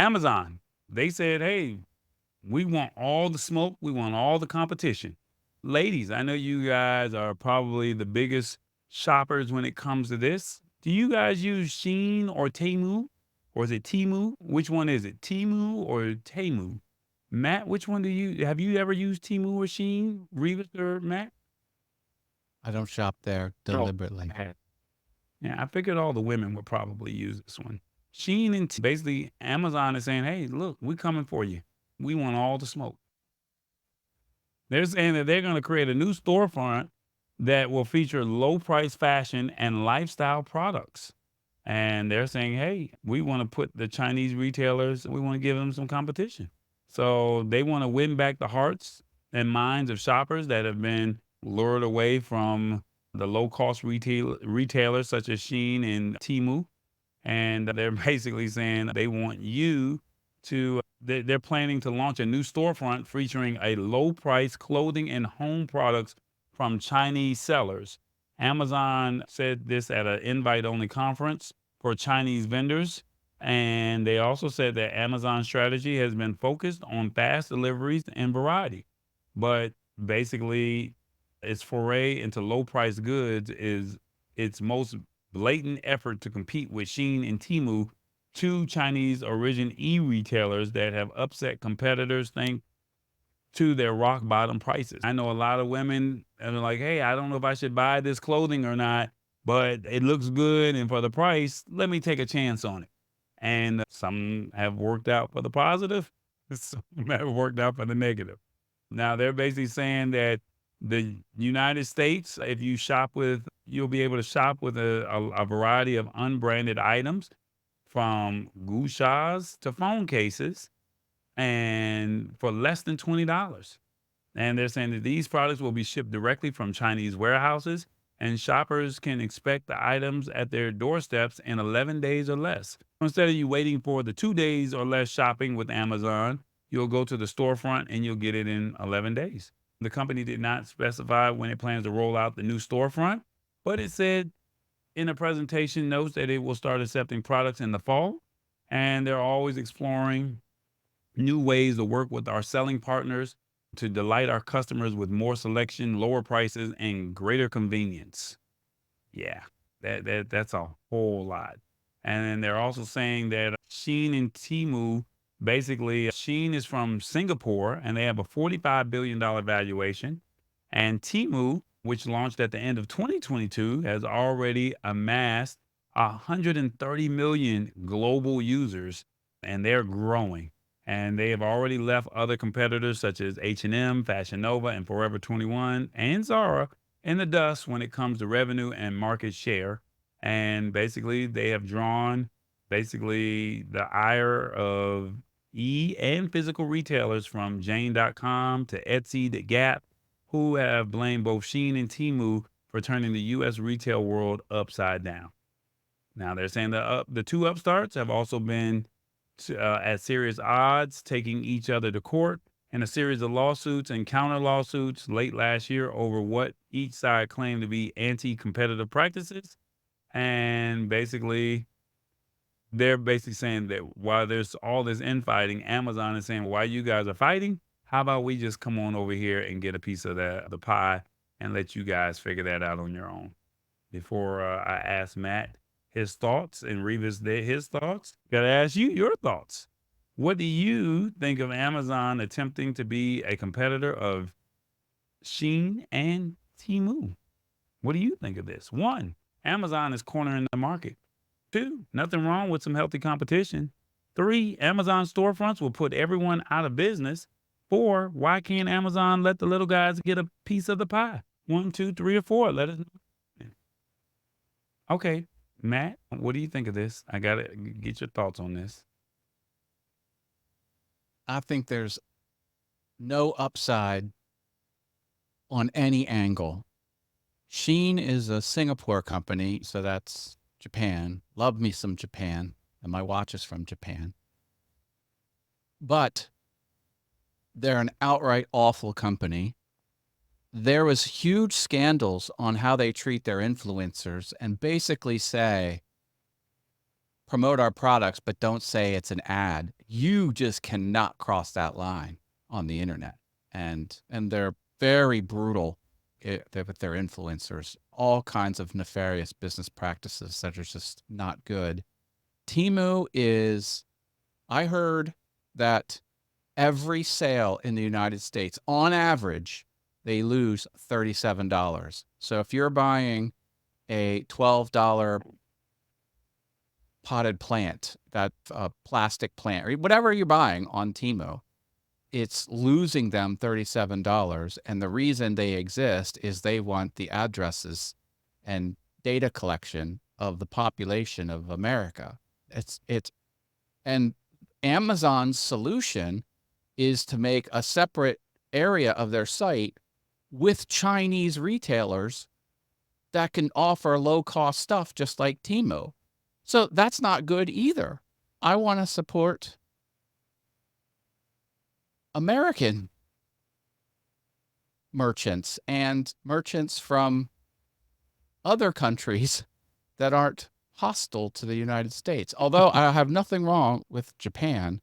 Amazon, they said, hey, we want all the smoke. We want all the competition. Ladies, I know you guys are probably the biggest shoppers when it comes to this. Do you guys use Shein or Temu? Or is it Temu? Which one is it? Temu or Temu? Matt, which one do you have you ever used Temu or Shein? Revis or Matt? I don't shop there No. deliberately. Yeah, I figured all the women would probably use this one. Shein and basically Amazon is saying, hey, look, we're coming for you. We want all the smoke. They're saying that they're going to create a new storefront that will feature low price fashion and lifestyle products. And they're saying, hey, we want to put the Chinese retailers, we want to give them some competition. So they want to win back the hearts and minds of shoppers that have been lured away from the low cost retailers such as Shein and Temu. And they're basically saying they want you to, they're planning to launch a new storefront featuring a low price clothing and home products from Chinese sellers. Amazon said this at an invite only conference for Chinese vendors. And they also said that Amazon's strategy has been focused on fast deliveries and variety. But basically, its foray into low price goods is its most blatant effort to compete with Shein and Temu, two Chinese origin e-retailers that have upset competitors thanks to their rock bottom prices. I know a lot of women and they're like, hey, I don't know if I should buy this clothing or not, but it looks good. And for the price, let me take a chance on it. And some have worked out for the positive, some have worked out for the negative. Now they're basically saying that the United States, if you shop with, you'll be able to shop with a variety of unbranded items from gouchas to phone cases and for less than $20. And they're saying that these products will be shipped directly from Chinese warehouses and shoppers can expect the items at their doorsteps in 11 days or less. Instead of you waiting for the 2 days or less shopping with Amazon, you'll go to the storefront and you'll get it in 11 days. The company did not specify when it plans to roll out the new storefront, but it said in a presentation notes that it will start accepting products in the fall. And they're always exploring new ways to work with our selling partners to delight our customers with more selection, lower prices, and greater convenience. Yeah, that's a whole lot. And then they're also saying that Shein and Temu, basically, Shein is from Singapore and they have a $45 billion valuation. And Temu, which launched at the end of 2022, has already amassed 130 million global users and they're growing. And they have already left other competitors such as H&M, Fashion Nova, and Forever 21 and Zara in the dust when it comes to revenue and market share. And basically, they have drawn basically the ire of and physical retailers from Jane.com to Etsy to Gap, who have blamed both Shein and Temu for turning the U.S. retail world upside down. Now they're saying the two upstarts have also been at serious odds, taking each other to court in a series of lawsuits and counter lawsuits late last year over what each side claimed to be anti-competitive practices. And basically, they're basically saying that while there's all this infighting, Amazon is saying, while you guys are fighting, how about we just come on over here and get a piece of the pie and let you guys figure that out on your own? Before I ask Matt his thoughts and revisit his thoughts, gotta ask you your thoughts. What do you think of Amazon attempting to be a competitor of Shein and Temu? What do you think of this? One, Amazon is cornering the market. Two, nothing wrong with some healthy competition. Three, Amazon storefronts will put everyone out of business. Four, why can't Amazon let the little guys get a piece of the pie? One, two, three, or four. Let us know. Okay, Matt, what do you think of this? I gotta get your thoughts on this. I think there's no upside on any angle. Shein is a Singapore company, so that's Japan. Love me some Japan, and my watch is from Japan. But they're an outright awful company. There was huge scandals on how they treat their influencers and basically say promote our products, but don't say it's an ad, you just cannot cross that line on the internet. And they're very brutal with their influencers, all kinds of nefarious business practices that are just not good. Temu is, I heard that every sale in the United States, on average, they lose $37. So if you're buying a $12 potted plant, that plastic plant, or whatever you're buying on Temu, it's losing them $37. And the reason they exist is they want the addresses and data collection of the population of America. And Amazon's solution is to make a separate area of their site with Chinese retailers that can offer low-cost stuff just like Temu. So that's not good either. I want to support American merchants and merchants from other countries that aren't hostile to the United States. Although I have nothing wrong with Japan,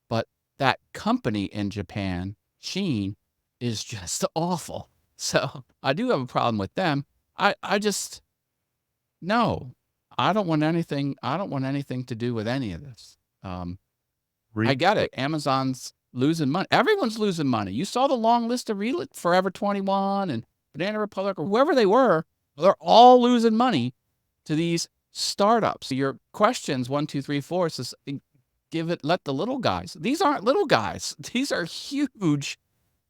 but that company in Japan, Shein, is just awful. So I do have a problem with them. I just, no, I don't want anything to do with any of this. I get it. Amazon's losing money. Everyone's losing money. You saw the long list of Forever 21 and Banana Republic or whoever they were. They're all losing money to these startups. Your questions 1, 2, 3, 4 says let the little guys. These aren't little guys. These are huge.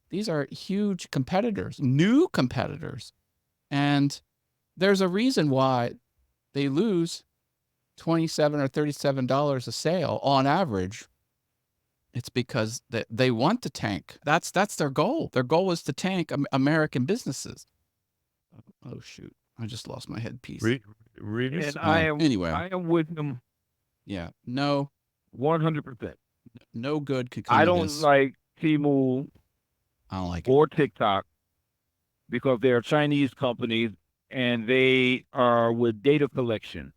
These are huge competitors, new competitors. And there's a reason why they lose $27 or $37 a sale on average. It's because they want to tank. That's their goal. Their goal is to tank American businesses. Oh shoot! I just lost my headpiece. And anyway. I am with them. Yeah. No. 100%. No good could come. I don't like Temu. I don't like or TikTok because they're Chinese companies and they are with data collection.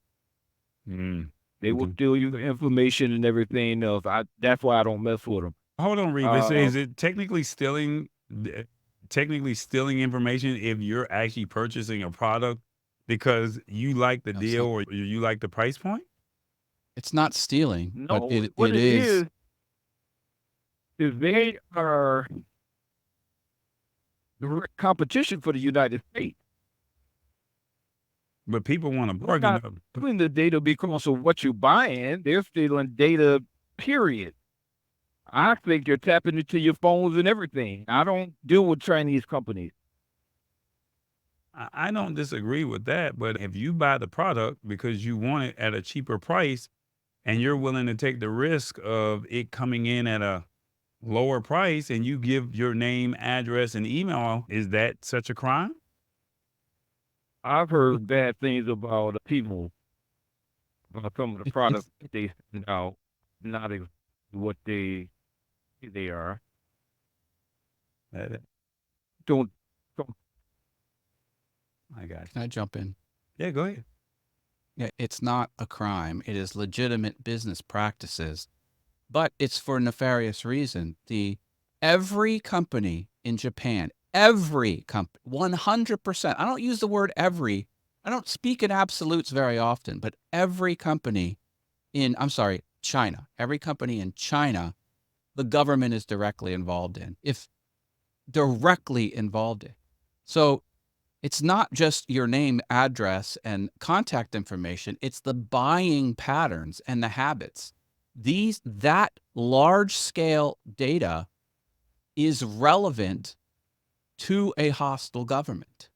They will steal you information and everything else. That's why I don't mess with them. Hold on, Revis. Is it technically stealing information if you're actually purchasing a product because you like the deal or you like the price point? It's not stealing, No, but it is they are direct competition for the United States. But people want to They're not stealing the data because of what you're buying. They're stealing data, period. I think you're tapping into your phones and everything. I don't deal with Chinese companies. I don't disagree with that, but if you buy the product because you want it at a cheaper price and you're willing to take the risk of it coming in at a lower price and you give your name, address, and email, is that such a crime? I've heard bad things about people, about some of the products they send out, not what they are. Don't. I got you. Can I jump in? Yeah, go ahead. Yeah, it's not a crime. It is legitimate business practices, but it's for a nefarious reason. Every company in Japan, every company, 100%. I don't use the word every. I don't speak in absolutes very often, but every company China, every company in China, the government is directly involved in. So it's not just your name, address, and contact information. It's the buying patterns and the habits. That large-scale data is relevant to a hostile government.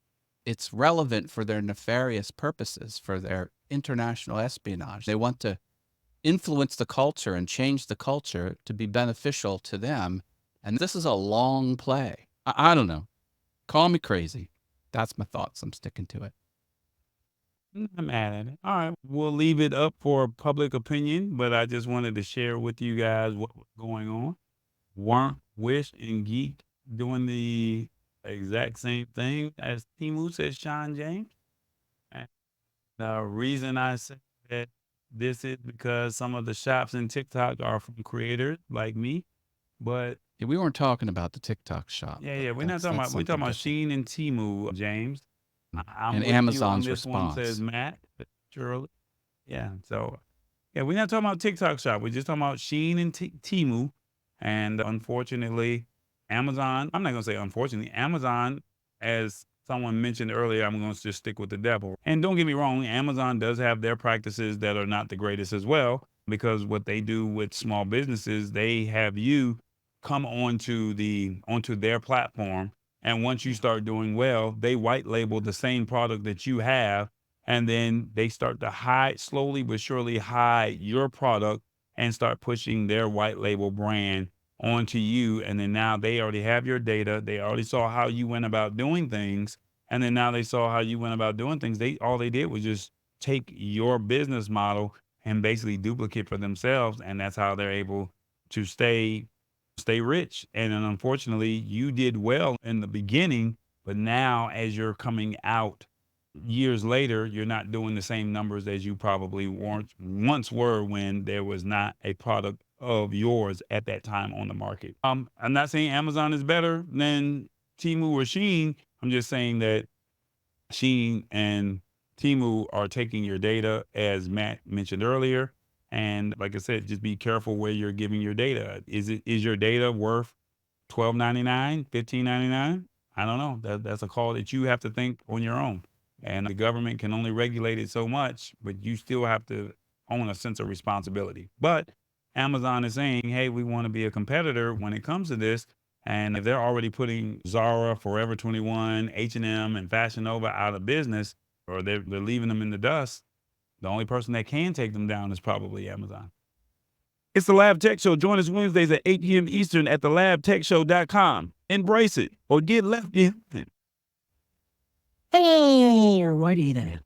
It's relevant for their nefarious purposes, for their international espionage. They want to influence the culture and change the culture to be beneficial to them. And this is a long play. I don't know. Call me crazy. That's my thoughts. I'm sticking to it. I'm not mad at it. All right, we'll leave it up for public opinion, but I just wanted to share with you guys what was going on. Warmth, Wish, and Geek doing the exact same thing as Temu, says Sean James. And the reason I say that this is because some of the shops in TikTok are from creators like me. But Yeah, we weren't talking about the TikTok shop. yeah, but we're not talking that's about, we're talking something about different. Shein and Temu, James. I'm And with you on Amazon's this one, says response. Matt. Surely. Yeah. So, yeah, we're not talking about TikTok shop. We're just talking about Shein and Temu. And unfortunately, Amazon, I'm not going to say unfortunately, Amazon, as someone mentioned earlier, I'm going to just stick with the devil. And don't get me wrong, Amazon does have their practices that are not the greatest as well, because what they do with small businesses, they have you come onto their platform. And once you start doing well, they white label the same product that you have, and then they start to slowly but surely hide your product and start pushing their white label brand onto you. And then now they already have your data. They already saw how you went about doing things. And then now they saw how you went about doing things. All they did was just take your business model and basically duplicate for themselves. And that's how they're able to stay rich. And then unfortunately, you did well in the beginning, but now as you're coming out years later, you're not doing the same numbers as you probably once were when there was not a product of yours at that time on the market. I'm not saying Amazon is better than Temu or Shein. I'm just saying that Shein and Temu are taking your data, as Matt mentioned earlier. And like I said, just be careful where you're giving your data. Is your data worth $12.99, $15.99? I don't know. That's a call that you have to think on your own. And the government can only regulate it so much, but you still have to own a sense of responsibility. But Amazon is saying, hey, we want to be a competitor when it comes to this. And if they're already putting Zara, Forever 21, H&M, and Fashion Nova out of business, or they're leaving them in the dust, the only person that can take them down is probably Amazon. It's the Lab Tech Show. Join us Wednesdays at 8 p.m. Eastern at thelabtechshow.com. Embrace it or get left behind. Hey, righty then.